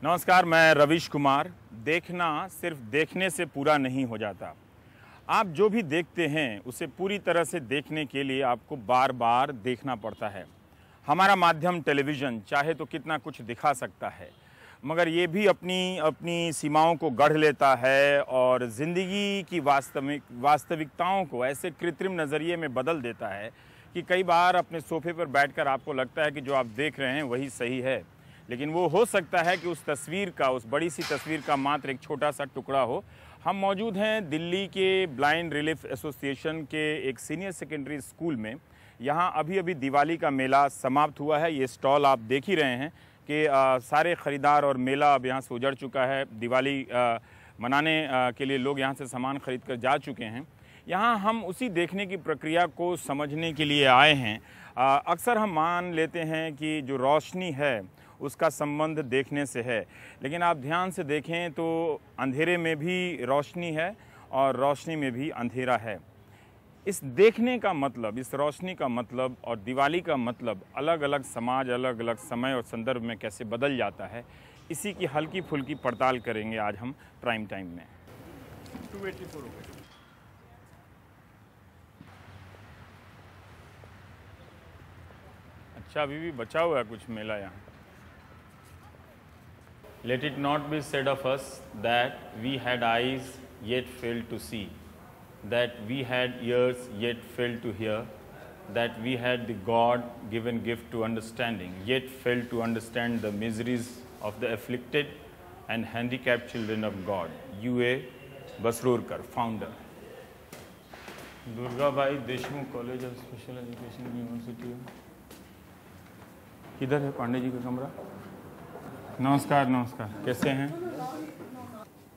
नमस्कार, मैं रविश कुमार। देखना सिर्फ देखने से पूरा नहीं हो जाता। आप जो भी देखते हैं उसे पूरी तरह से देखने के लिए आपको बार बार देखना पड़ता है। हमारा माध्यम टेलीविज़न चाहे तो कितना कुछ दिखा सकता है, मगर ये भी अपनी अपनी सीमाओं को गढ़ लेता है और ज़िंदगी की वास्तविकताओं को ऐसे कृत्रिम नज़रिए में बदल देता है कि कई बार अपने सोफे पर बैठकर आपको लगता है कि जो आप देख रहे हैं वही सही है, लेकिन वो हो सकता है कि उस तस्वीर का, उस बड़ी सी तस्वीर का मात्र एक छोटा सा टुकड़ा हो। हम मौजूद हैं दिल्ली के ब्लाइंड रिलीफ एसोसिएशन के एक सीनियर सेकेंडरी स्कूल में। यहाँ अभी अभी दिवाली का मेला समाप्त हुआ है। ये स्टॉल आप देख ही रहे हैं कि सारे ख़रीदार और मेला अब यहाँ से उजड़ चुका है। दिवाली मनाने के लिए लोग यहाँ से सामान ख़रीद कर जा चुके हैं। यहाँ हम उसी देखने की प्रक्रिया को समझने के लिए आए हैं। अक्सर हम मान लेते हैं कि जो रोशनी है उसका संबंध देखने से है, लेकिन आप ध्यान से देखें तो अंधेरे में भी रोशनी है और रोशनी में भी अंधेरा है। इस देखने का मतलब, इस रोशनी का मतलब और दिवाली का मतलब अलग अलग समाज, अलग अलग समय और संदर्भ में कैसे बदल जाता है, इसी की हल्की फुल्की पड़ताल करेंगे आज हम प्राइम टाइम में। 284 हो गए। अच्छा, अभी भी बचा हुआ है कुछ मेला यहाँ। Let it not be said of us that we had eyes yet failed to see, that we had ears yet failed to hear, that we had the God-given gift to understanding yet failed to understand the miseries of the afflicted and handicapped children of God. U.A. Basrurkar, founder. Durga Bhai Deshmukh College of Special Education, University. किधर है पांडे जी का कमरा? नमस्कार, नमस्कार, कैसे हैं?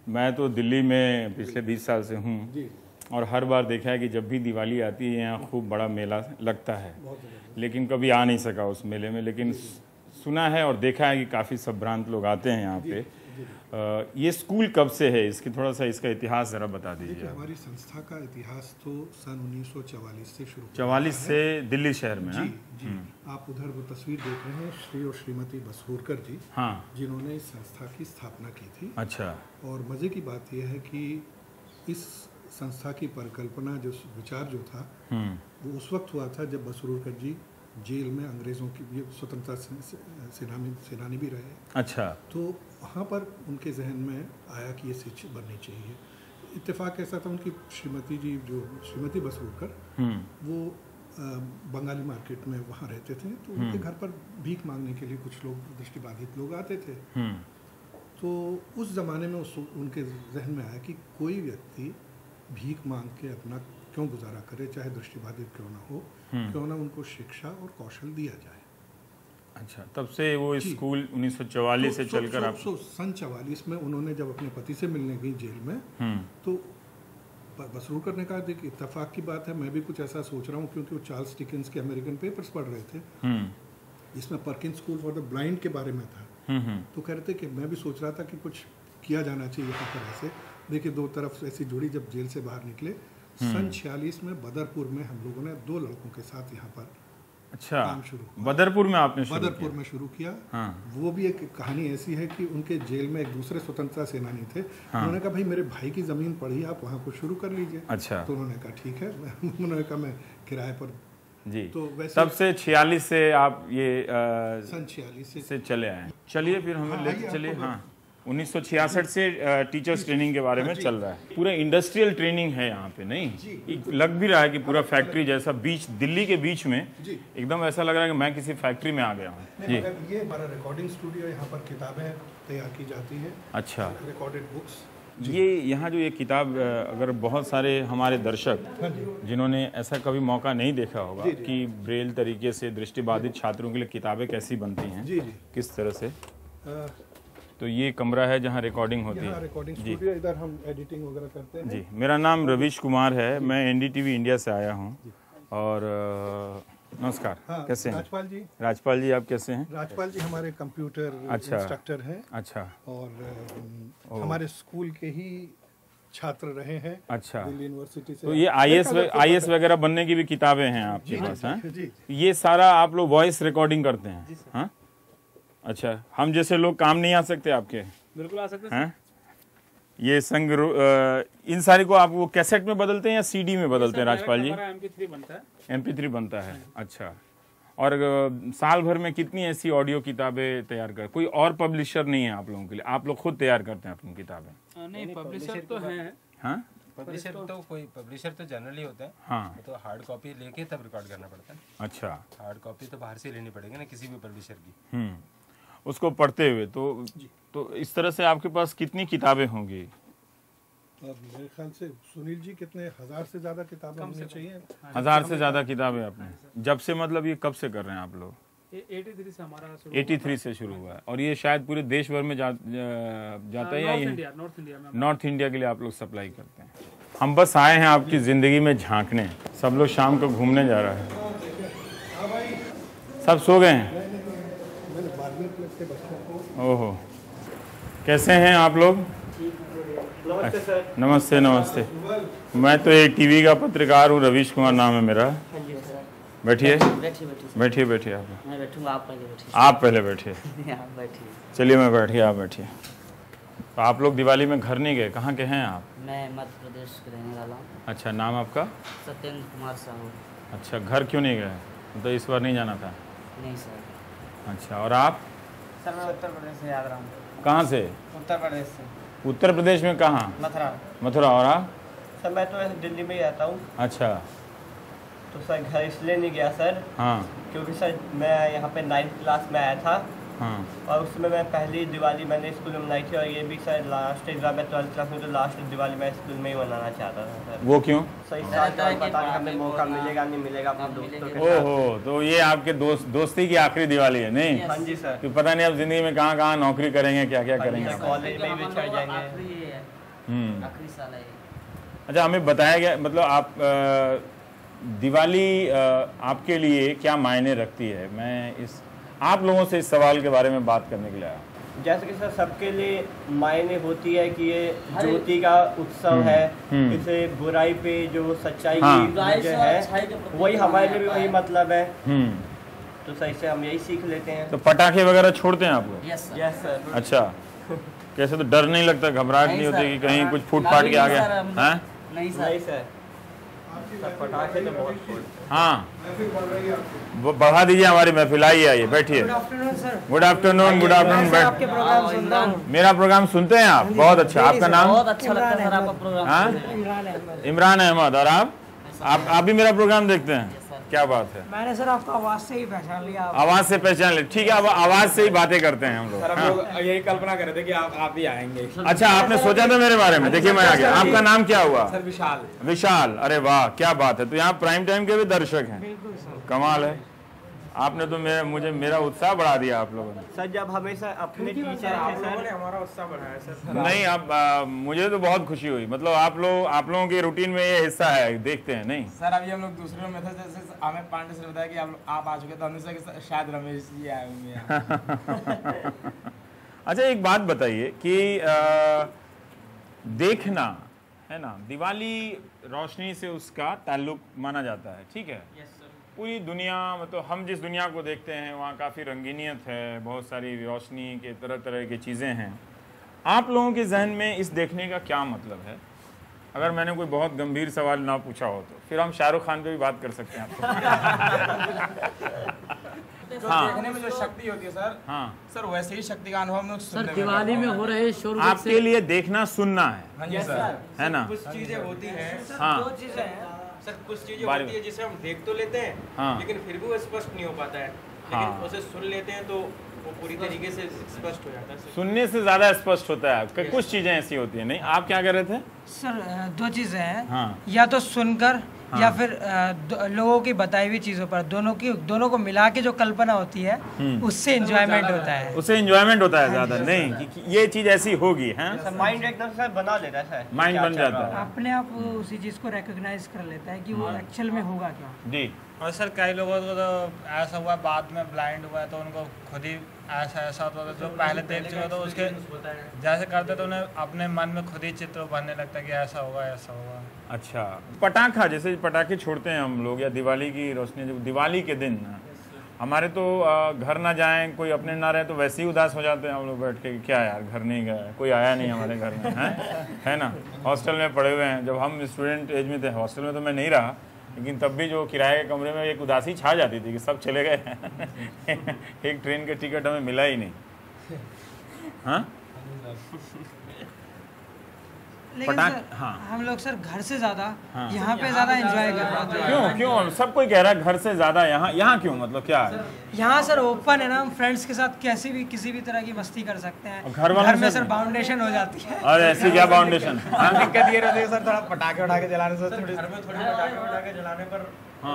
मैं तो दिल्ली में पिछले 20 साल से हूँ और हर बार देखा है कि जब भी दिवाली आती है यहाँ खूब बड़ा मेला लगता है, लेकिन कभी आ नहीं सका उस मेले में। लेकिन सुना है और देखा है कि काफ़ी संभ्रांत लोग आते हैं यहाँ पे। ये स्कूल कब से है? इसकी थोड़ा सा इसका इतिहास ज़रा बता दीजिए। हमारी संस्था का इतिहास तो सन 1944 से शुरू 44 से दिल्ली शहर में। जी। आप उधर वो तस्वीर देख रहे हैं, श्री और श्रीमती बसरूरकर जी, हाँ, जिन्होंने इस संस्था की स्थापना की थी। अच्छा। और मज़े की बात यह है कि इस संस्था की परिकल्पना, जो विचार जो था, वो उस वक्त हुआ था जब बसरूरकर जी जेल में अंग्रेज़ों की, ये स्वतंत्रता सेनानी भी रहे। अच्छा। तो वहाँ पर उनके जहन में आया कि ये शिक्षा बननी चाहिए। इत्तेफाक ऐसा था, उनकी श्रीमती जी, जो श्रीमती बसरूरकर, वो बंगाली मार्केट में वहाँ रहते थे, तो उनके घर पर भीख मांगने के लिए कुछ लोग, दृष्टिबाधित लोग आते थे। तो उस ज़माने में उनके जहन में आया कि कोई व्यक्ति भीख मांग के अपना क्यों गुजारा करे, चाहे दृष्टिबाधित क्यों ना हो, क्यों ना उनको शिक्षा और कौशल दिया जाए। अच्छा, तब से वो स्कूल 1944 से चलकर आप सन 44 में उन्होंने जब अपने पति से मिलने गई जेल में, तो बसरूरकर ने कहा, देखिए इत्तेफाक की बात है, मैं भी कुछ ऐसा सोच रहा हूँ, क्योंकि वो चार्ल्स डिकेंस के अमेरिकन पेपर्स पढ़ रहे थे, इसमें Perkins school for the blind के बारे में था। तो कह रहे थे कि मैं भी सोच रहा था कि कुछ किया जाना चाहिए यहाँ पर ऐसे। देखिए, दो तरफ ऐसी जुड़ी। जब जेल से बाहर निकले सन 46 में बदरपुर में हम लोगों ने 2 लड़कों के साथ यहाँ पर काम शुरू किया। बदरपुर में आपने बदरपुर में शुरू किया। हाँ। वो भी एक कहानी ऐसी है कि उनके जेल में एक दूसरे स्वतंत्रता सेनानी थे। हाँ। उन्होंने कहा, भाई मेरे भाई की ज़मीन पड़ी, आप वहाँ को शुरू कर लीजिए। अच्छा। तो उन्होंने कहा ठीक है। उन्होंने कहा मैं किराए पर जी। तो वैसे तब से 46 से आप ये सन 46 से चले आए। चलिए फिर हमें लेते चलिए। हाँ, 1966 से टीचर्स ट्रेनिंग के बारे में चल रहा है। पूरा इंडस्ट्रियल ट्रेनिंग है यहाँ पे, नहीं लग भी रहा है कि पूरा फैक्ट्री जैसा, बीच दिल्ली के बीच में एकदम ऐसा लग रहा है कि मैं किसी फैक्ट्री में आ गया हूँ। ये हमारा रिकॉर्डिंग स्टूडियो, यहाँ पर किताबें तैयार की जाती है। अच्छा, रिकॉर्डेड बुक्स। ये यहाँ जो ये किताब, अगर बहुत सारे हमारे दर्शक जिन्होंने ऐसा कभी मौका नहीं देखा होगा कि ब्रेल तरीके से दृष्टिबाधित छात्रों के लिए किताबें कैसी बनती हैं, किस तरह से, तो ये कमरा है जहाँ रिकॉर्डिंग होती है। रिकॉर्डिंग स्टूडियो, इधर हम एडिटिंग वगैरह करते हैं। जी, मेरा नाम रविश कुमार है, मैं एनडीटीवी इंडिया से आया हूँ। और नमस्कार। हाँ, कैसे हैं? राजपाल जी। राजपाल जी, आप कैसे हैं? राजपाल जी हमारे कंप्यूटर इंस्ट्रक्टर हैं। अच्छा। और हमारे स्कूल के ही छात्र रहे हैं। अच्छा, दिल्ली यूनिवर्सिटी से। तो ये आईएएस वगैरह बनने की भी किताबें हैं आपके पास? हैं, ये सारा आप लोग वॉइस रिकॉर्डिंग करते हैं? हाँ, अच्छा, हम जैसे लोग काम नहीं आ सकते आपके? बिल्कुल आ सकते हैं। ये इन सारी को आप वो कैसेट में बदलते हैं या सीडी में बदलते हैं राजपाल जी? MP3 बनता है। MP3 बनता है, अच्छा। और साल भर में कितनी ऐसी ऑडियो किताबें तैयार कर, कोई और पब्लिशर नहीं है आप लोगों के लिए, आप लोग खुद तैयार करते हैं अपनी किताबें? नहीं, पब्लिशर तो हैं। हाँ, पब्लिशर तो कोई पब्लिशर तो जनरली होते हैं। हाँ, तो हार्ड कॉपी लेके तब रिकॉर्ड करना पड़ता है। अच्छा, हार्ड कॉपी तो बाहर से लेनी पड़ेगी ना किसी भी पब्लिशर की। उसको पढ़ते हुए तो इस तरह से आपके पास कितनी किताबें होंगी? मेरे ख्याल से सुनील जी कितने 1000 से ज्यादा किताबें होनी चाहिए। 1000 से ज्यादा किताबें आपने जब से, मतलब ये कब से कर रहे हैं आप लोग? 83 से हमारा 83 से शुरू हुआ है। और ये शायद पूरे देश भर में जाता है या ये नॉर्थ इंडिया के लिए आप लोग सप्लाई करते हैं? हम बस आए हैं आपकी ज़िंदगी में झांकने। सब लोग शाम को घूमने जा रहा है। सब सो गए हैं? ओहो, कैसे हैं आप लोग? नमस्ते नमस्ते। मैं तो एक टीवी का पत्रकार हूँ, रवीश कुमार नाम है मेरा। बैठिए बैठिए बैठिए। आप पहले बैठिए। चलिए मैं बैठिए, आप बैठिए। तो आप लोग दिवाली में घर नहीं गए? कहाँ के हैं आप? मैं मध्य प्रदेश के रहने वाला हूँ। अच्छा, नाम आपका? सत्येंद्र कुमार साहू। अच्छा, घर क्यों नहीं गए? तो इस बार नहीं जाना था? नहीं सर। अच्छा, और आप? सर मैं उत्तर प्रदेश से याद रहा हूँ। कहाँ से? उत्तर प्रदेश से। उत्तर प्रदेश में कहाँ? मथुरा। मथुरा। और आप? सर मैं तो दिल्ली में ही रहता हूँ। अच्छा, तो सर घर इसलिए नहीं गया सर, हाँ क्योंकि सर मैं यहाँ पे 9th क्लास में आया था। हाँ। और उसमें मैं पहली दिवाली मैंने स्कूल में मनाई थी, और ये भी सर लास्ट एग्जाम में 12th क्लास में, तो लास्ट दिवाली मैं स्कूल में ही मनाना चाहता था सर। वो क्यों? सही साल पता नहीं हमें मौका मिलेगा नहीं मिलेगा अपने दोस्तों के साथ। ओहो, तो ये आपके दोस्ती की आखिरी दिवाली है नहीं? हाँ जी सर। तो पता नहीं आप जिंदगी में कहाँ कहाँ नौकरी करेंगे, क्या क्या करेंगे। कॉलेज में भी बिछड़ जाएंगे। आखिरी साल है। अच्छा, हमें बताया गया, मतलब आप दिवाली आपके लिए क्या मायने रखती है? मैं आप लोगों से इस सवाल के बारे में बात करने के लिए आया। जैसे कि सर सबके लिए मायने होती है कि ये ज्योति का उत्सव है, इसे बुराई पे जो सच्चाई की विजय है, वही हमारे लिए भी वही मतलब है। तो सही से हम यही सीख लेते हैं। तो पटाखे वगैरह छोड़ते हैं आप लोग? Yes sir. अच्छा, कैसे? तो डर नहीं लगता, घबराहट नहीं होती कि कहीं कुछ फूट फाट के आ गया? हैं? नहीं सर। पटाखे तो बहुत छोड़ते हैं। हाँ, वो बढ़ा दीजिए हमारी महफिल। आइए बैठिए। Good afternoon. Good afternoon. मेरा प्रोग्राम सुनते हैं आप? बहुत अच्छा। आपका नाम? बहुत अच्छा लगता है सर आपका प्रोग्राम। हाँ, इमरान अहमद। और आप भी मेरा प्रोग्राम देखते हैं? क्या बात है। मैंने सर आपको आवाज से ही पहचान लिया। आवाज से पहचान ले? ठीक है, अब आवाज से ही बातें करते हैं हम लोग। सर हम लोग यही कल्पना कर रहे थे कि आप ही आएंगे। अच्छा, आपने सोचा था मेरे बारे में? देखिए मैं आ गया। आपका नाम क्या हुआ? सर विशाल। विशाल। अरे वाह, क्या बात है। तो यहाँ प्राइम टाइम के भी दर्शक हैं। बिल्कुल सर। कमाल है। आपने तो मुझे मेरा उत्साह बढ़ा दिया आप लोगों ने। सर जब हमेशा अपने टीचर थे सर, हमारा उत्साह बढ़ाया सर। नहीं, अब मुझे तो बहुत खुशी हुई। मतलब आप लोगों के रूटीन में ये हिस्सा है, देखते हैं नहीं? सर अभी हम लोग दूसरे में थे, जैसे हमें पांडे से बताया कि आप आ चुके, तो हमने सोचा कि शायद रमेश जी आए होंगे। अच्छा, एक बात बताइए कि देखना है ना, दिवाली रोशनी से उसका ताल्लुक माना जाता है, ठीक है? पूरी दुनिया, मतलब हम जिस दुनिया को देखते हैं वहाँ काफ़ी रंगीनियत है, बहुत सारी रोशनी के तरह तरह की चीज़ें हैं। आप लोगों के जहन में इस देखने का क्या मतलब है? अगर मैंने कोई बहुत गंभीर सवाल ना पूछा हो तो फिर हम शाहरुख खान पे भी बात कर सकते हैं हाँ। देखने में जो शक्ति होती है सर, हाँ सर वैसे ही शक्ति का अनुभव हम लोग सर दिवाली में हो रहे शोर आपके लिए देखना सुनना है। हाँ जी सर, है ना? कुछ चीजें होती हैं हाँ सर, कुछ चीजें होती है जिसे हम देख तो लेते हैं, हाँ। लेकिन फिर भी वो स्पष्ट नहीं हो पाता है, लेकिन हाँ। उसे सुन लेते हैं तो वो पूरी तरीके से स्पष्ट हो जाता है। सुनने से ज्यादा स्पष्ट होता है। कुछ चीजें ऐसी होती है नहीं? आप क्या कर रहे थे? सर दो चीजें हैं। हाँ। या तो सुनकर या फिर लोगों की बताई हुई चीजों पर, दोनों को मिला के जो कल्पना होती है उससे एंजॉयमेंट होता है। उससे एंजॉयमेंट होता है ज्यादा नहीं कि ये चीज ऐसी होगी है। माइंड एकदम से बना लेता है, माइंड बन जाता है अपने आप वो उसी चीज को रिकॉग्नाइज कर लेता है कि वो एक्चुअल में होगा क्या। जी। और सर कई लोगों को तो ऐसा हुआ बाद में ब्लाइंड हुआ है, तो उनको खुद ही ऐसा होता था, जो पहले देख चुके तो उसके जैसे करते तो उन्हें अपने मन में खुद ही चित्र बनने लगता कि ऐसा होगा ऐसा होगा। अच्छा, पटाखा जैसे पटाखे छोड़ते हैं हम लोग, या दिवाली की रोशनी, जब दिवाली के दिन हमारे तो घर ना जाएं, कोई अपने ना रहे तो वैसे ही उदास हो जाते हैं हम लोग बैठ के, क्या यार घर नहीं गए, कोई आया नहीं हमारे घर में, है ना। हॉस्टल में पड़े हुए हैं, जब हम स्टूडेंट एज में थे, हॉस्टल में तो मैं नहीं रहा, लेकिन तब भी जो किराए के कमरे में एक उदासी छा जाती थी कि सब चले गए एक ट्रेन का टिकट हमें मिला ही नहीं। हाँ लेकिन सर हम लोग सर घर से ज़्यादा यहाँ पे ज़्यादा एंजॉय कर पाते हैं। क्यों सब कोई कह रहा है घर से ज़्यादा यहाँ क्यों, मतलब क्या है? यहाँ सर ओपन है ना, हम फ्रेंड्स के साथ कैसी भी किसी भी तरह की मस्ती कर सकते हैं। घर में सर बाउंडेशन हो जाती है। और ऐसी क्या बाउंडेशन? दिक्कत ये रहती है सर, थोड़ा पटाखे उठाके जलाने से, घर में थोड़ी पटाखे उठाके जलाने पर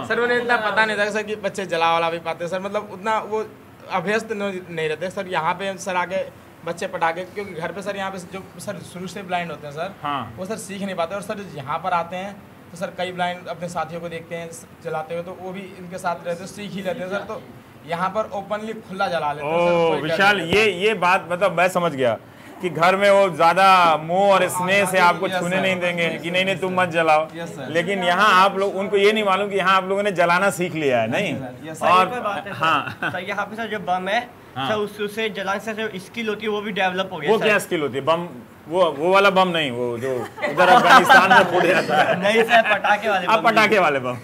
सर उन्हें इतना पता नहीं था सर कि बच्चे जला वाला भी पाते सर, मतलब उतना वो अभ्यस्त नहीं रहते सर। यहाँ पे सर आके बच्चे पटाखे, क्योंकि घर पे सर यहाँ पे जो सर शुरू से ब्लाइंड होते हैं सर, वो सर सीख नहीं पाते, और सर यहाँ पर आते हैं तो सर कई ब्लाइंड अपने साथियों को देखते हैं जलाते हुए, तो वो भी इनके साथ रहते हैं, सीख ही लेते हैं सर। तो यहाँ पर ओपनली खुला जला लेते हैं। विशाल, ये बात मतलब मैं समझ गया कि घर में वो ज्यादा मोह और स्नेह से आपको छूने नहीं देंगे कि नहीं तुम मत जलाओ, लेकिन यहाँ आप लोग, उनको ये नहीं मालूम कि यहाँ आप लोगों ने जलाना सीख लिया है। नहीं, और हाँ सर यहाँ पे सर जो बम है सर उससे जलाने से जो स्किल होती है वो भी डेवलप हो गई। वो क्या स्किल होती है? बम वो वाला बम नहीं, वो जो उधर अफगानिस्तान में फूट जाता है। नहीं सर, पटाखे वाले बम। पटाखे वाले बम,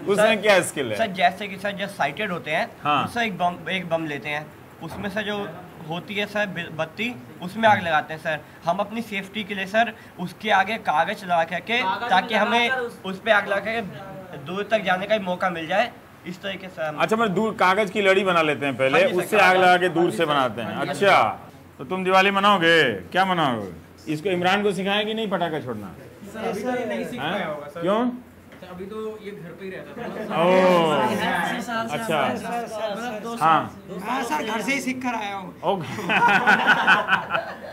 उसमें क्या स्किल है? सर जैसे कि सर जब साइटेड होते हैं सर एक बम लेते हैं, उसमें सर जो होती है सर बत्ती, उसमें आग लगाते हैं सर। हम अपनी सेफ्टी के लिए सर उसके आगे कागज लगा के, ताकि हमें उस पर आग लगा के दूर तक जाने का मौका मिल जाए, इस तरीके से। अच्छा, मतलब दूर कागज की लड़ी बना लेते हैं पहले, उससे आग लगा के दूर से बनाते हैं। अच्छा, तो तुम दिवाली मनाओगे? क्या मनाओगे? इसको इमरान को सिखाया कि नहीं पटाखा छोड़ना? क्यों? अभी तो ये घर पे ही रहता था। ओह अच्छा, हाँ सर घर से ही सीख कर आया हूँ।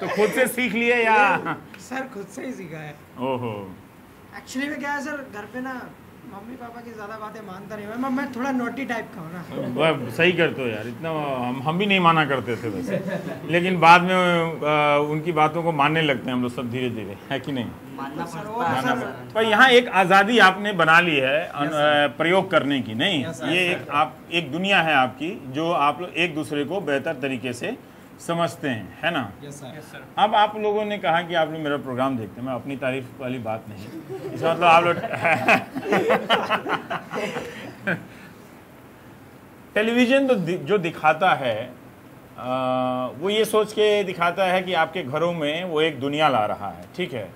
तो खुद से सीख लिए या? सर खुद से ही सीखा है। ओहो, एक्चुअली में क्या है सर, घर पे ना मम्मी पापा की ज़्यादा बातें मानता नहीं मैं थोड़ा नोटी टाइप का हूँ ना। वह सही करते हो यार, इतना हम भी नहीं माना करते थे वैसे, लेकिन बाद में उनकी बातों को मानने लगते हैं हम लोग सब धीरे धीरे, है कि नहीं? मानना पर यहाँ एक आज़ादी आपने बना ली है प्रयोग करने की, नहीं? ये एक दुनिया है आपकी जो आप लोग एक दूसरे को बेहतर तरीके से समझते हैं, है ना? अब आप लोगों ने कहा कि आप लोग मेरा प्रोग्राम देखते हैं, मैं अपनी तारीफ वाली बात नहीं, इसका मतलब आप लोग टेलीविज़न तो जो दिखाता है वो ये सोच के दिखाता है कि आपके घरों में वो एक दुनिया ला रहा है, ठीक है?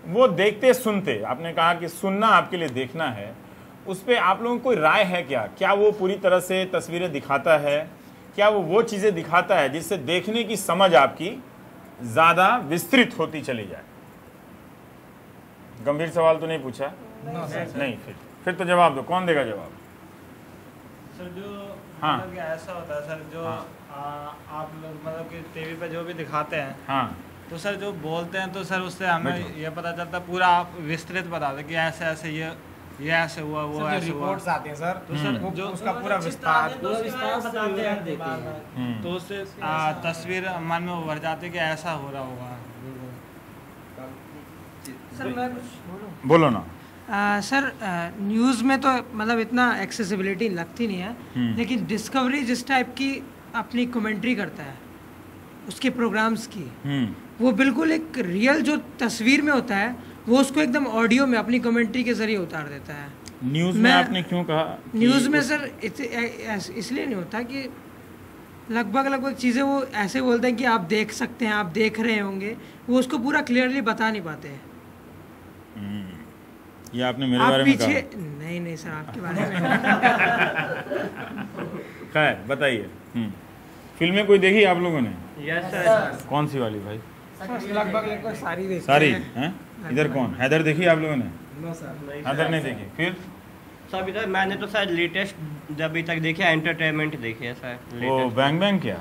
वो देखते सुनते, आपने कहा कि सुनना आपके लिए देखना है, उस पर आप लोगों को कोई राय है क्या? क्या वो पूरी तरह से तस्वीरें दिखाता है? क्या वो चीज़ें दिखाता है जिससे देखने की समझ आपकी ज़्यादा विस्तृत होती चली जाए? गंभीर सवाल तो नहीं पूछा? नहीं, फिर तो जवाब दो। कौन देगा जवाब? सर जो हाँ, मतलब कि ऐसा होता है सर, जो आप लोग मतलब कि टीवी पे जो भी दिखाते हैं, हाँ, तो सर जो बोलते हैं तो सर उससे हमें ये पता चलता है, पूरा आप विस्तृत बताते कि ऐसे ऐसे ये ऐसे हुआ, वो ऐसे हुआ। रिपोर्ट्स आती हैं सर, तो सर जो उसका पूरा विस्तार बताते हैं, तो उससे तस्वीर मन में उभर जाती है कि ऐसा हो रहा होगा। सर मैं कुछ बोलो ना। सर न्यूज़ में तो मतलब इतना एक्सेसिबिलिटी लगती नहीं है, लेकिन डिस्कवरी जिस टाइप की अपनी कमेंट्री करता है उसके प्रोग्राम्स की, वो बिल्कुल एक रियल जो तस्वीर में होता है वो उसको एकदम ऑडियो में अपनी कमेंट्री के जरिए उतार देता है। न्यूज़ में आपने क्यों कहा? न्यूज़ में सर इसलिए नहीं होता कि लगभग चीज़ें वो ऐसे बोलते हैं कि आप देख सकते हैं, आप देख रहे होंगे, वो उसको पूरा क्लियरली बता नहीं पाते हैं। ये आपने मेरे बारे में कहा? नहीं सर, आपके बारे में। खैर बताइए, फिल्में कोई देखी आप लोगों ने? Yes sir. कौन सी वाली भाई? लगभग सारी देखी। सारी हैं? इधर कौन? हैदर देखी आप लोगों ने? हैदर नहीं देखी। फिर सर इधर मैंने तो सर लेटेस्ट जब अभी तक देखी है एंटरटेनमेंट देखी है सर। वो बैंग क्या?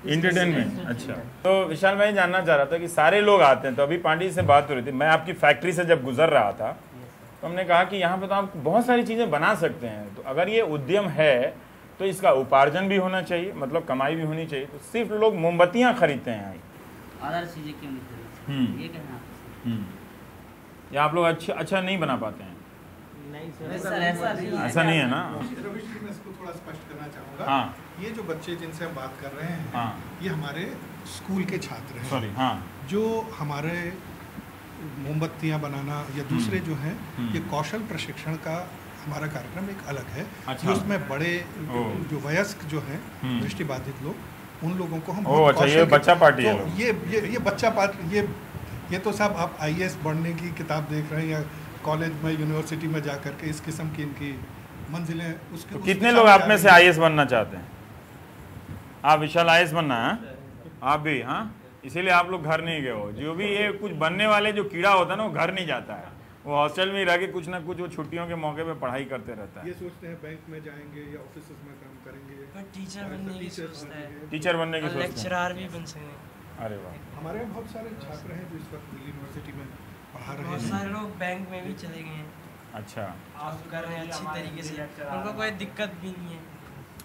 इंटरटेनमेंट। अच्छा, तो विशाल मैं जानना चाह रहा था कि सारे लोग आते हैं, तो अभी पांडी से बात हो रही थी, मैं आपकी फैक्ट्री से जब गुजर रहा था तो हमने कहा कि यहाँ पे तो आप बहुत सारी चीज़ें बना सकते हैं, तो अगर ये उद्यम है तो इसका उपार्जन भी होना चाहिए, मतलब कमाई भी होनी चाहिए। तो सिर्फ लोग मोमबत्तियाँ खरीदते हैं, अदर चीज़ें क्यों नहीं खरीदते? ये कहना या आप लोग अच्छा नहीं बना पाते हैं? ऐसा नहीं है ना। रविश जी, मैं इसको थोड़ा स्पष्ट करना चाहूँगा। हाँ। ये जो बच्चे जिनसे हम बात कर रहे हैं, हाँ। ये हमारे स्कूल के छात्र हैं। सॉरी, हाँ। जो हमारे मोमबत्तियाँ बनाना या दूसरे जो हैं, ये कौशल प्रशिक्षण का हमारा कार्यक्रम एक अलग है। अच्छा। उसमें बड़े जो वयस्क जो हैं, दृष्टिबाधित लोग, उन लोगों को हम अच्छा, ये बच्चा पार्टी है। तो ये बच्चा पार्टी, ये तो सब आप IAS बढ़ने की किताब देख रहे हैं या कॉलेज में यूनिवर्सिटी में जा करके इस किस्म की इनकी मंजिलें उसके। तो कितने लोग आप में से IAS बनना चाहते हैं? आप विशाल IAS बनना है? आप भी? हाँ, इसीलिए आप लोग घर नहीं गए हो। जो भी ये कुछ बनने वाले जो कीड़ा होता है ना, वो घर नहीं जाता है, वो हॉस्टल में ही रह के कुछ ना कुछ वो छुट्टियों के मौके पे पढ़ाई करते रहता है। ये सोचते हैं बैंक में जाएंगे या ऑफिस में काम करेंगे, टीचर बनने की सोचता है, टीचर बनने की सोचते हैं, लेक्चरर भी बन सकते। अरे वाह। हमारे यहाँ बहुत सारे छात्र हैं जो इस वक्त दिल्ली यूनिवर्सिटी में पढ़ा रहे बहुत हैं। सारे लोग बैंक में भी चले गए हैं, अच्छा, जॉब कर रहे हैं अच्छी तरीके से, उनको कोई दिक्कत भी नहीं है।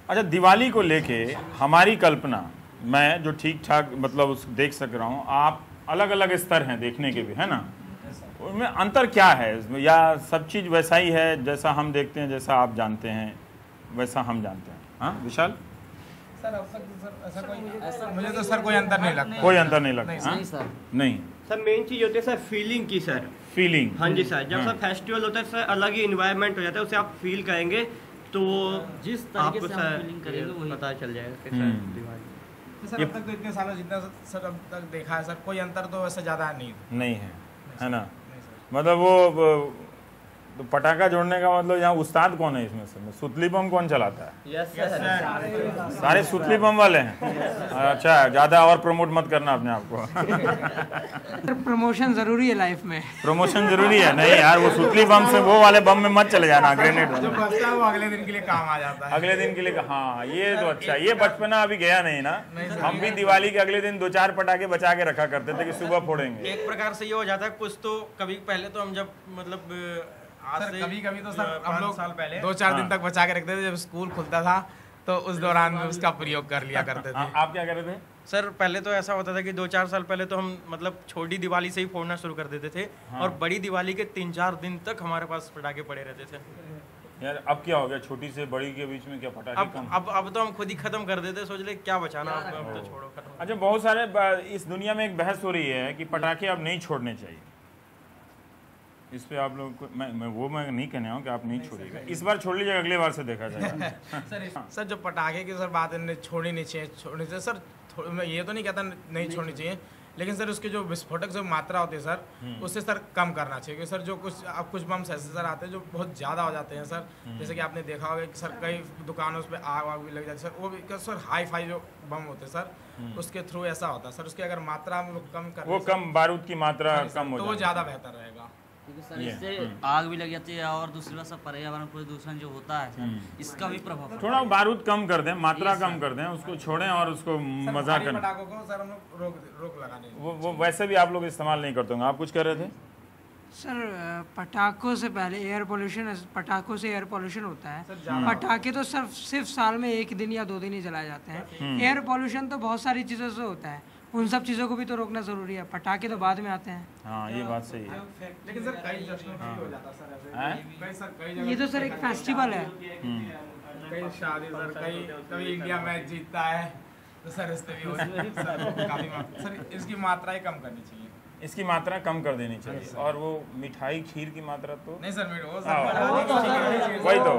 अच्छा, दिवाली को लेके हमारी कल्पना, मैं जो ठीक ठाक मतलब उस देख सक रहा हूँ, आप अलग अलग स्तर हैं देखने के भी, है ना? उनमें अंतर क्या है इसमें, या सब चीज़ वैसा ही है जैसा हम देखते हैं, जैसा आप जानते हैं वैसा हम जानते हैं? हाँ विशाल? सर अब तक सर ऐसा कोई मुझे तो सर कोई अंतर नहीं लगता। कोई अंतर नहीं लगता? नहीं सर, नहीं सर मेन चीज़ होती है सर फीलिंग की सर। फीलिंग? हाँ जी सर, जब सर फेस्टिवल होता है सर अलग ही इन्वायरमेंट हो जाता है, उसे आप फील करेंगे तो जिस आपको तरीके से हम फीलिंग करेंगे वही पता चल जाएगा कि सर दिवाली। तो सर अब तक तो इतने सालों जितना सर अब तक देखा है सर, कोई अंतर तो वैसे ज़्यादा नहीं है ना? मतलब वो तो पटाखा जोड़ने का मतलब यहाँ उस्ताद कौन है इसमें से? सुतली बम कौन चलाता है? यस सर, सारे सुतली बम वाले हैं। अच्छा, ज़्यादा और प्रमोट मत करना अपने आप को। प्रमोशन जरूरी है लाइफ में। प्रमोशन जरूरी है? नहीं यार, वो सुतली बम से वो वाले बम में मत चले जाना, ग्रेनेड जो बचता है वो अगले दिन के लिए काम आ जाता है। अगले दिन के लिए। हाँ, ये तो अच्छा, ये बचपना अभी गया नहीं ना। हम भी दिवाली के अगले दिन 2-4 पटाखे बचा के रखा करते थे कि सुबह फोड़ेंगे। एक प्रकार से ये हो जाता है कुछ तो कभी पहले तो हम जब मतलब आज से कभी कभी तो सर हम 5 लोग साल पहले 2-4 दिन तक बचा के रखते थे, जब स्कूल खुलता था तो उस दौरान में उसका प्रयोग कर लिया करते थे। आप क्या कर रहे थे? सर पहले तो ऐसा होता था कि 2-4 साल पहले तो हम मतलब छोटी दिवाली से ही फोड़ना शुरू कर देते थे और बड़ी दिवाली के 3-4 दिन तक हमारे पास पटाखे पड़े रहते थे। यार अब क्या हो गया, छोटी से बड़ी के बीच में क्या पटाखे कम? अब तो हम खुद ही खत्म कर देते, सोच ले क्या बचाना, अब तो छोड़ो खत्म। अच्छा, बहुत सारे इस दुनिया में एक बहस हो रही है कि पटाखे अब नहीं छोड़ने चाहिए। इस पे आप लोग को मैं नहीं कहने हूँ कि आप नहीं छोड़िएगा, इस बार छोड़ लीजिएगा, अगले बार से देखा जाएगा। सर जो पटाखे की सर बात है छोड़नी नहीं चाहिए सर, मैं ये तो नहीं कहता नहीं छोड़नी चाहिए, लेकिन सर उसके जो विस्फोटक जो मात्रा होती है सर उससे सर कम करना चाहिए। क्योंकि सर जो कुछ बम्स ऐसे सर आते हैं जो बहुत ज़्यादा हो जाते हैं सर, जैसे कि आपने देखा होगा कि सर कई दुकानों पे आग वाग भी लग जाती है सर, वो भी सर हाई फाई जो बम होते हैं सर उसके थ्रू ऐसा होता है सर, उसकी अगर मात्रा हम लोग कम कर, वो कम बारूद की मात्रा कम हो तो वो ज़्यादा बेहतर रहेगा। क्योंकि सर इससे आग भी लग जाती है और दूसरी बात सब पर्यावरण प्रदूषण जो होता है सर इसका भी प्रभाव। थोड़ा बारूद कम कर दें, मात्रा कम कर दें, उसको छोड़ें और उसको मजा करें। पटाखों को सर हम लोग रोक लगाने वो वैसे भी आप लोग इस्तेमाल नहीं करते होंगे। आप कुछ कह रहे थे? सर पटाखों से पहले एयर पोल्यूशन, पटाखों से एयर पोल्यूशन होता है। पटाखे तो सिर्फ साल में 1 दिन या 2 दिन ही जलाए जाते हैं। एयर पोल्यूशन तो बहुत सारी चीज़ों से होता है, उन सब चीज़ों को भी तो रोकना ज़रूरी है। पटाखे तो बाद में आते हैं। हाँ, ये बात सही है। लेकिन सर कई जश्नों में हो जाता सर ऐसे, ये तो सर एक फेस्टिवल है। कई शादी सर, कभी इंडिया मैच जीतता है तो सर इससे भी हो सर इसकी मात्रा ही कम करनी चाहिए। इसकी मात्रा कम कर देनी चाहिए। और वो मिठाई खीर की मात्रा तो नहीं सर, वही तो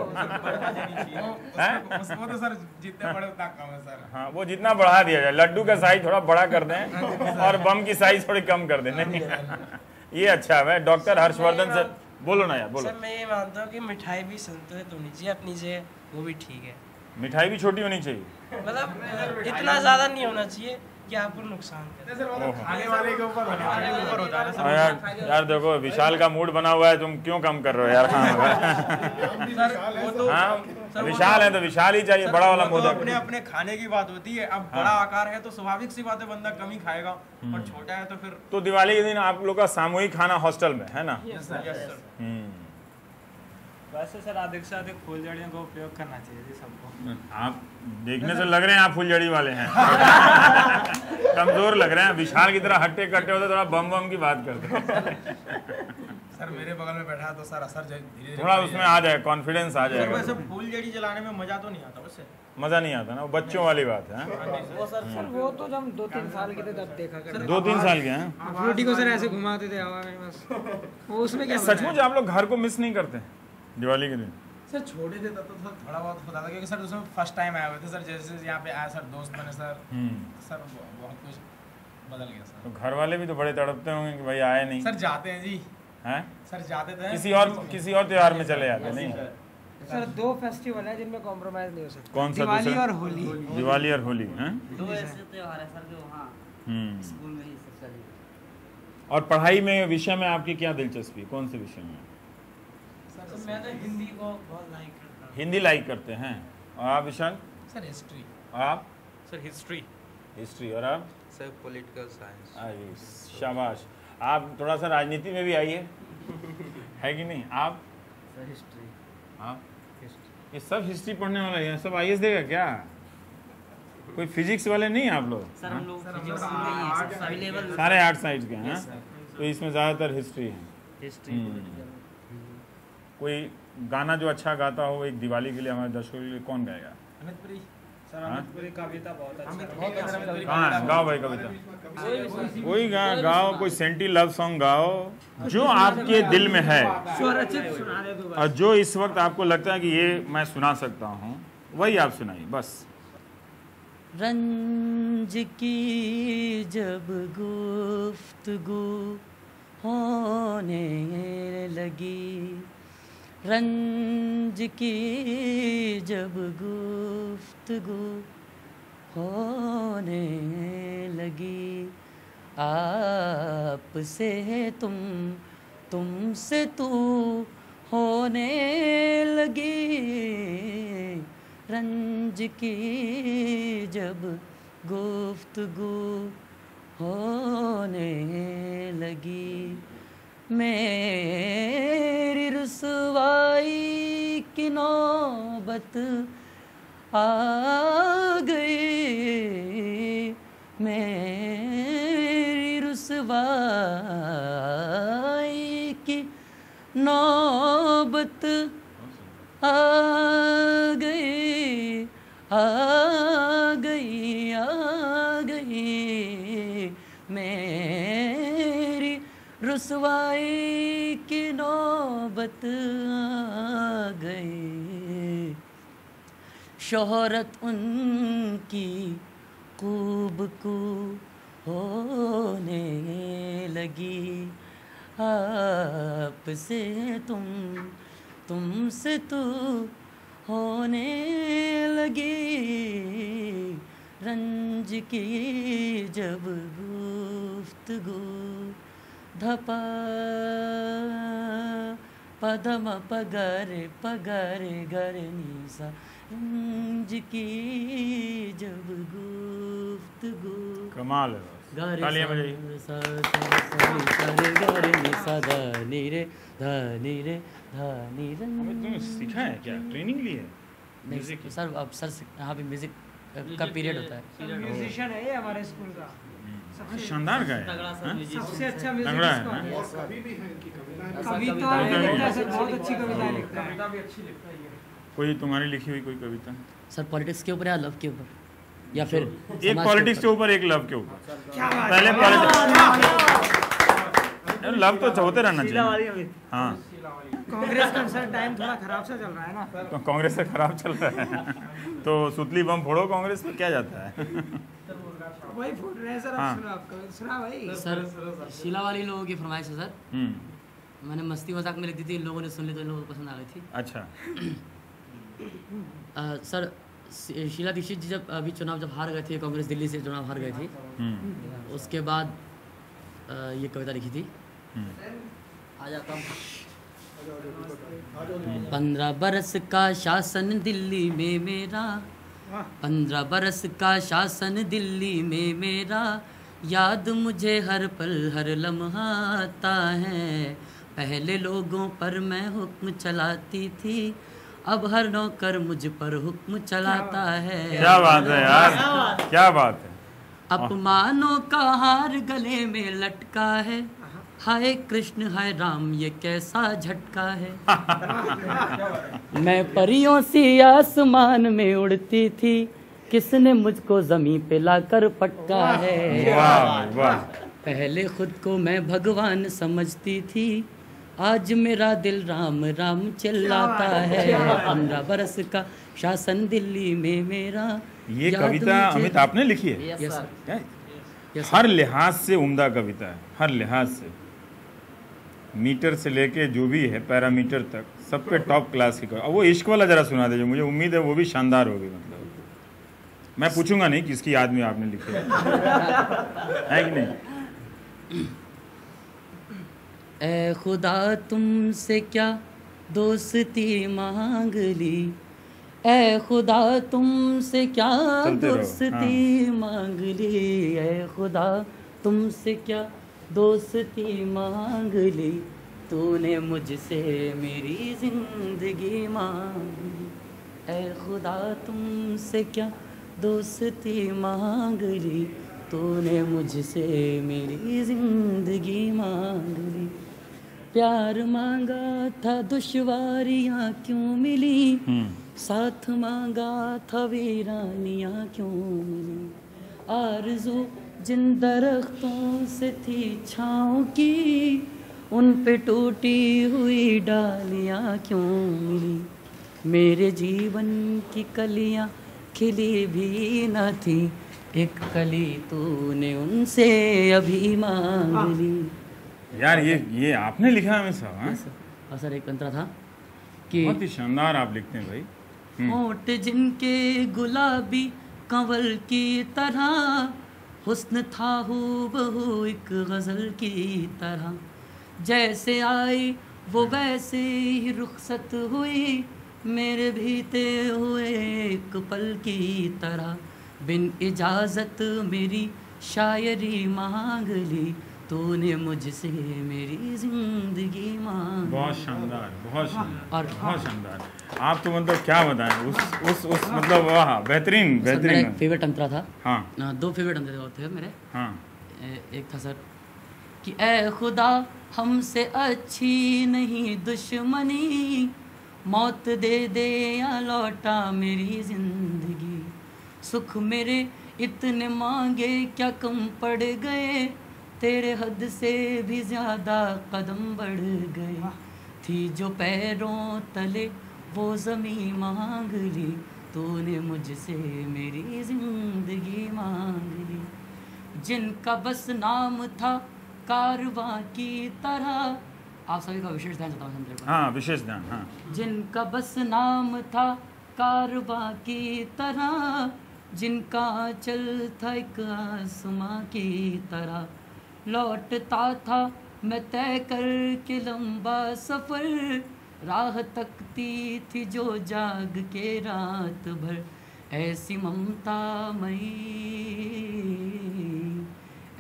वो तो सर जितने बड़े उतना कम है सर। हाँ, वो जितना बढ़ा दिया जाए, लड्डू का साइज थोड़ा बड़ा कर दें और बम की साइज थोड़ी कम कर दें। नहीं ये अच्छा है। डॉक्टर हर्षवर्धन सर बोलो ना यार, बोलो। सर मैं ये मानता हूँ कि मिठाई भी संतुलित होनी चाहिए अपनी जगह, वो भी ठीक है। मिठाई भी छोटी होनी चाहिए, मतलब इतना ज़्यादा नहीं होना चाहिए कि आपको नुकसान करे। खाने वाले के ऊपर होता है सर। यार देखो, विशाल का मूड बना हुआ है, तुम क्यों कम कर रहे हो यार? हाँ, विशाल है तो विशाल ही चाहिए, बड़ा वाला मोदक। अपने अपने खाने की बात होती है। अब बड़ा आकार है तो स्वाभाविक सी बात है बंदा कम ही खाएगा, और छोटा है तो फिर। तो दिवाली के दिन आप लोग का सामूहिक खाना हॉस्टल में है ना? वैसे सर अधिक से अधिक फुलझड़ियों का उपयोग करना चाहिए जी सबको। आप देखने से लग रहे हैं आप फुलझड़ी वाले हैं। कमजोर लग रहे हैं। विशाल की तरह हट्टे कट्टे होते थोड़ा बम बम की बात करते हैं। सर मेरे बगल में बैठा है तो सर असर धीरे थोड़ा उसमें आ जाए, कॉन्फिडेंस आ जाएगा। वैसे फूल जड़ी जलाने में मजा तो नहीं आता वैसे। मजा नहीं आता ना, वो बच्चों वाली बात है। वो सर वो तो जब हम 2-3 साल के थे तब देखा करते 2-3 साल के हैं। फ्रूटी को सर ऐसे घुमाते थे हवा में बस, वो उसमें क्या सचमुच आप लोग घर को मिस नहीं करते दिवाली के दिन? सर छोटे थे तब तो थोड़ा बहुत होता था क्योंकि सर उसमें फर्स्ट टाइम आए हुए थे सर, जैसे यहाँ पे आए सर दोस्त बने सर, सर बहुत कुछ बदल गया सर। तो घर वाले भी तो बड़े तड़पते होंगे कि भाई आए नहीं। सर जाते हैं जी, हैं सर जाते थे किसी और त्योहार में चले जाते नहीं? सर 2 फेस्टिवल है जिनमें कॉम्प्रोमाइज नहीं हो सकता। कौन सा? दिवाली और होली। दिवाली और होली हैं? 2 ऐसे त्योहार है सर जो हाँ स्कूल में ही सब चलेगा। और पढ़ाई में विषय में आपकी क्या दिलचस्पी, कौन से विषय में? सर मैं तो हिंदी को बहुत लाइक करता हूँ। हिंदी लाइक करते हैं। और आप विशाल? Sir history. आप? Sir history. और आप? Sir political science. अरे शाबाश, आप थोड़ा सा राजनीति में भी आइए है कि नहीं? आप? Sir history. आप? ये सब हिस्ट्री पढ़ने वाला है, सब आईएएस देगा क्या? कोई फिजिक्स वाले नहीं आप लोग? सर हम लोग फिजिक्स में ही हैं सर, सभी लेवल सारे 8 साइड के हैं, तो इसमें ज़्यादातर हिस्ट्री है। हिस्ट्री। कोई गाना जो अच्छा गाता हो एक दिवाली के लिए हमारे दर्शकों के लिए, कौन गाएगा? अमितपुरी। सर अमितपुरी कविता बहुत अच्छा है। कहाँ है? गाओ भाई कविता। कोई गाओ, कोई सेंटी लव सॉन्ग गाओ जो आपके दिल में है स्वरचित सुना दे दो और जो इस वक्त आपको लगता है कि ये मैं सुना सकता हूँ, वही आप सुनाइए बस। रंज की जब गुफ्तगू होने लगी, रंज की जब गुफ्तगू होने लगी, आपसे तुमसे तू होने लगी, रंज की जब गुफ्तगू होने लगी, मेरी रुसवाई की नौबत आ गई, मेरी रुसवाई की नौबत आ गई, आ गई, आ गई, मेरी रुसवाई की नौबत आ गई, शोहरत उनकी खूब को होने लगी, आपसे तुमसे तू होने लगी, रंज की जब गुफ्तगू, धपा पदम पगरे पगरे गरे निसा, रंज की जब गुफ्तगू। कमाल है, तालियां बजाइए। तुमने सीखा है क्या, ट्रेनिंग ली है? म्यूजिक सर, अब सर यहाँ पे म्यूजिक का पीरियड होता है। म्यूजिशियन है ये हमारे स्कूल का, शानदार गाया, सबसे अच्छा म्यूजिक तगड़ा है। कवि भी है इनकी कविताएं कविता लिखता है सर, बहुत अच्छी कविताएं लिखता है। कविता भी अच्छी लिखता है ये। कोई तुम्हारी लिखी हुई कोई कविता? सर पॉलिटिक्स के ऊपर या लव के ऊपर, या फिर एक पॉलिटिक्स के ऊपर, एक लव के ऊपर। पहले लव तो होते रहना चाहिए। हाँ, कांग्रेस का सर टाइम थोड़ा खराब सा चल रहा है ना, तो कांग्रेस से खराब चल रहा है तो सुतली बम फोड़ो कांग्रेस में, क्या जाता है? वही फुट रहे हैं सर। हाँ। आप सुना, आपका सुना भाई सर शीला वाली लोगों की फरमाइश है सर, मैंने मस्ती मजाक में लिख दी थी, इन लोगों ने सुन ली तो इन लोगों को पसंद आ गई थी। अच्छा। सर शीला दीक्षित जी जब अभी चुनाव जब हार गए थे, कांग्रेस दिल्ली से चुनाव हार गई थी, उसके बाद ये कविता लिखी थी। आ जाता हूँ। 15 बरस का शासन दिल्ली में मेरा, 15 बरस का शासन दिल्ली में मेरा, याद मुझे हर पल हर लम्हा आता है, पहले लोगों पर मैं हुक्म चलाती थी, अब हर नौकर मुझ पर हुक्म चलाता है। क्या बात है यार, क्या बात है। अपमानों का हार गले में लटका है, हाय कृष्ण हाय राम ये कैसा झटका है। मैं परियों सी आसमान में उड़ती थी, किसने मुझको जमीन पे लाकर पटका है। वाह वाह। पहले खुद को मैं भगवान समझती थी, आज मेरा दिल राम राम चिल्लाता है। 15 बरस का शासन दिल्ली में मेरा। ये कविता अमित आपने लिखी है? यस हर लिहाज से उम्दा कविता है, हर लिहाज से, मीटर से लेके जो भी है पैरामीटर तक सब पे टॉप क्लास की। अब वो इश्क वाला जरा सुना दीजिए, मुझे उम्मीद है वो भी शानदार होगी। मतलब मैं पूछूंगा नहीं किसकी याद में आपने लिखी है कि नहीं। ए खुदा तुमसे क्या दोस्ती मांग ली, ए खुदा तुमसे क्या दोस्ती मांग ली, ए खुदा तुमसे क्या दोस्ती मांग ली, तूने मुझसे मेरी जिंदगी मांग ली। ए खुदा तुमसे क्या दोस्ती मांग ली, तूने मुझसे मेरी जिंदगी मांग ली। प्यार मांगा था दुश्वारियाँ क्यों मिली, साथ मांगा था वीरानियाँ क्यों मिली। आरज़ू जिन दरख्तों से थी छाँव की, उन पे टूटी हुई डालियाँ क्यों मिली। मेरे जीवन की कलियाँ खिली भी न थी, एक कली तूने उनसे अभी मांग ली। यार ये आपने लिखा है साहब? हाँ सर, एक अंतरा था कि बहुत ही शानदार आप लिखते हैं भाई। होंठ जिनके गुलाबी कंवल की तरह, हुस्न था हूबहू एक गज़ल की तरह। जैसे आई वो वैसे ही रुखसत हुई, मेरे भीते हुए एक पल की तरह। बिन इजाज़त मेरी शायरी मांग ली, तूने मुझसे मेरी जिंदगी मांग। बहुत शानदार, बहुत शानदार, बहुत शानदार। आप तो मतलब क्या बताएं उस मतलब वाह, बेहतरीन बेहतरीन। मेरा एक फेवरेट अंतरा था। हाँ, 2 फेवरेट अंतरे थे मेरे। हाँ, एक था सर कि ए खुदा हमसे अच्छी नहीं दुश्मनी, मौत दे दे या लौटा मेरी जिंदगी। सुख मेरे इतने मांगे क्या कम पड़ गए, तेरे हद से भी ज़्यादा कदम बढ़ गए। थी जो पैरों तले वो ज़मीं मांग ली, तूने मुझसे मेरी ज़िंदगी मांग ली। जिनका बस नाम था कारवां की तरह, आप सभी का विशेष ध्यान चाहता हूँ। हाँ, विशेष ध्यान। हाँ, जिनका बस नाम था कारवां की तरह, जिनका आंचल था एक आसमां की तरह। लौटता था मैं तय करके लंबा सफ़र, राह तकती थी जो जाग के रात भर। ऐसी ममता मई,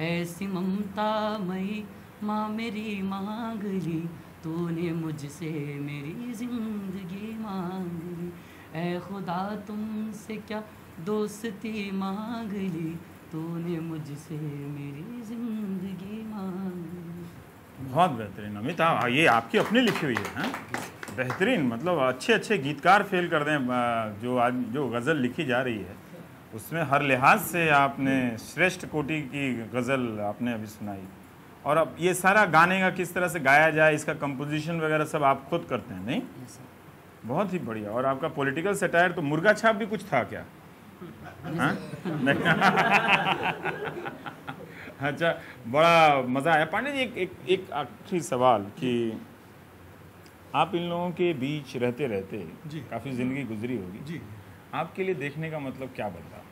ऐसी ममता मई माँ मेरी मांग ली, तूने मुझसे मेरी ज़िंदगी मांग ली। ऐ खुदा तुमसे क्या दोस्ती मांग ली, तूने मुझसे मेरी ज़िंदगी मांग ली। बहुत बेहतरीन अमित। ये आपकी अपनी लिखी हुई है? हाँ, बेहतरीन। मतलब अच्छे अच्छे गीतकार फेल कर दें। जो आज जो गज़ल लिखी जा रही है उसमें हर लिहाज से आपने श्रेष्ठ कोटि की गज़ल आपने अभी सुनाई। और अब ये सारा गाने का किस तरह से गाया जाए, इसका कंपोजिशन वगैरह सब आप खुद करते हैं? नहीं, बहुत ही बढ़िया। और आपका पॉलिटिकल सटायर तो मुर्गा छाप भी कुछ था क्या? हाँ? अच्छा, बड़ा मज़ा आया। पांडे जी, एक आखिरी सवाल कि आप इन लोगों के बीच रहते रहते काफ़ी ज़िंदगी गुजरी होगी जी, आपके लिए देखने का मतलब क्या बदला?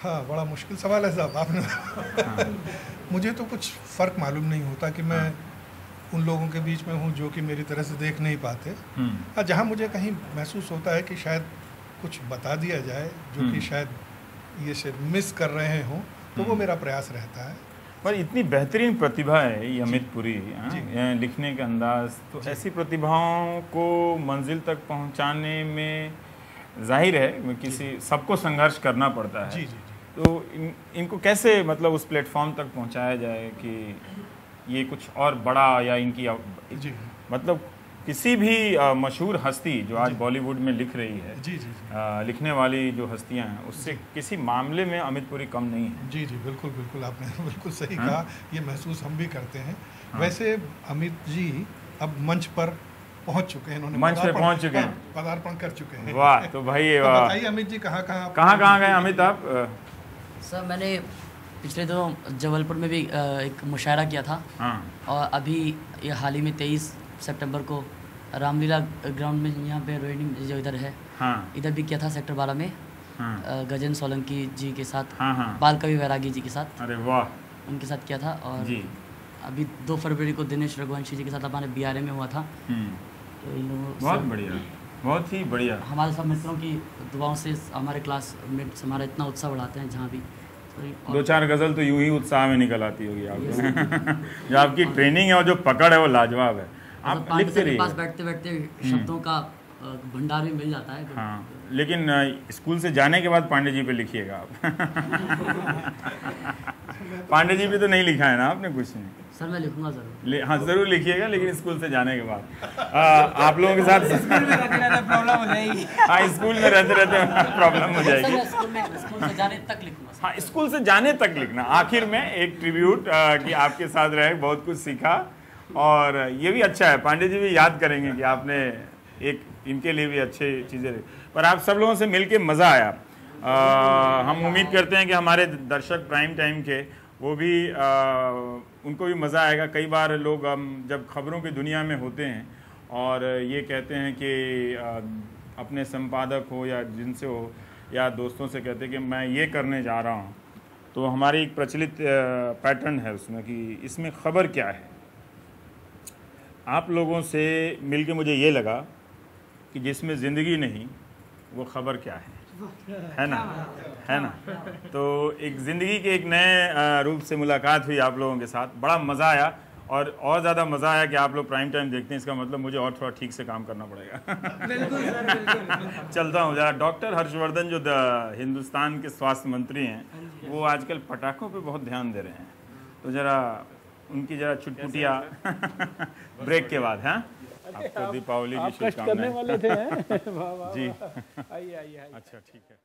हाँ, बड़ा मुश्किल सवाल है साहब आपने। हाँ। मुझे तो कुछ फ़र्क मालूम नहीं होता कि मैं उन लोगों के बीच में हूँ जो कि मेरी तरह से देख नहीं पाते। हाँ, जहाँ मुझे कहीं महसूस होता है कि शायद कुछ बता दिया जाए जो कि शायद ये से मिस कर रहे हों, तो वो मेरा प्रयास रहता है। पर इतनी बेहतरीन प्रतिभा है ये अमित पुरी, लिखने का अंदाज, तो ऐसी प्रतिभाओं को मंजिल तक पहुंचाने में जाहिर है किसी सबको संघर्ष करना पड़ता है। जी जी जी। तो इनको कैसे मतलब उस प्लेटफॉर्म तक पहुंचाया जाए कि ये कुछ और बड़ा या इनकी जी मतलब किसी भी मशहूर हस्ती जो आज बॉलीवुड में लिख रही है, जी जी लिखने वाली जो हस्तियां हैं उससे किसी मामले में अमित पुरी कम नहीं है। जी जी बिल्कुल बिल्कुल, आपने बिल्कुल सही कहा, ये महसूस हम भी करते हैं। वैसे अमित जी अब मंच पर पहुंच चुके हैं, इन्होंने मंच पे पहुंच चुके हैं, पदार्पण कर चुके हैं। वाह, तो भाई तो बताइए अमित जी कहाँ गए अमित आप? सर मैंने पिछले दिनों जबलपुर में भी एक मुशायरा किया था। हाँ। और अभी ये हाल ही में 23 सितंबर को रामलीला ग्राउंड में यहाँ पे रोहिणी जो इधर है, हाँ। इधर भी किया था सेक्टर 12 में। हाँ। गजेंद्र सोलंकी जी के साथ, हाँ हाँ। बाल कवि वैरागी जी के साथ। अरे वाह, उनके साथ किया था। और जी। अभी 2 फरवरी को दिनेश रघुवंशी जी के साथ हमारे BRA में हुआ था। तो इन लोगों बहुत बढ़िया, बहुत ही बढ़िया। हमारे सब मित्रों की दुआओं से हमारे क्लासमेट्स हमारा इतना उत्साह बढ़ाते हैं जहाँ भी। 2-4 गज़ल तो यूं ही उत्साह में निकल आती होगी आपको। जो आपकी ट्रेनिंग है और जो पकड़ है वो लाजवाब है। आप लिखते रहिए। पास बैठते बैठते शब्दों का भंडार भी मिल जाता है। हाँ, लेकिन स्कूल से जाने के बाद पांडे जी पे लिखिएगा आप। पांडे जी पे तो नहीं लिखा है ना आपने कुछ नहीं? सर मैं लिखूंगा जरूर। हाँ जरूर लिखिएगा, लेकिन स्कूल से जाने के बाद आप लोगों के साथ प्रॉब्लम हो जाएगी। हाँ, स्कूल में रहते रहते प्रॉब्लम हो जाएगी। स्कूल से जाने तक लिखूंगा। हाँ, स्कूल से जाने तक लिखना। आखिर में एक ट्रिब्यूट कि आपके साथ रहे, बहुत कुछ सीखा। और ये भी अच्छा है, पांडे जी भी याद करेंगे कि आपने एक इनके लिए भी अच्छे चीज़ें रही। पर आप सब लोगों से मिलके मज़ा आया। हम उम्मीद करते हैं कि हमारे दर्शक प्राइम टाइम के वो भी उनको भी मज़ा आएगा। कई बार लोग जब खबरों की दुनिया में होते हैं और ये कहते हैं कि अपने संपादक हो या जिनसे हो या दोस्तों से कहते हैं कि मैं ये करने जा रहा हूँ, तो हमारी एक प्रचलित पैटर्न है उसमें कि इसमें खबर क्या है। आप लोगों से मिलके मुझे ये लगा कि जिसमें ज़िंदगी नहीं वो खबर क्या है ना, है ना। तो एक ज़िंदगी के एक नए रूप से मुलाकात हुई आप लोगों के साथ, बड़ा मज़ा आया। और ज़्यादा मज़ा आया कि आप लोग प्राइम टाइम देखते हैं, इसका मतलब मुझे और थोड़ा ठीक से काम करना पड़ेगा। बिल्कुल सर, बिल्कुल। चलता हूँ जरा। डॉक्टर हर्षवर्धन जो हिंदुस्तान के स्वास्थ्य मंत्री हैं, वो आजकल पटाखों पे बहुत ध्यान दे रहे हैं, तो ज़रा उनकी ज़रा चुटपुटिया ब्रेक के बाद। हाँ, आपको दीपावली की शुभकामनाएं। करने वाले थे। जी, आइए। अच्छा ठीक है।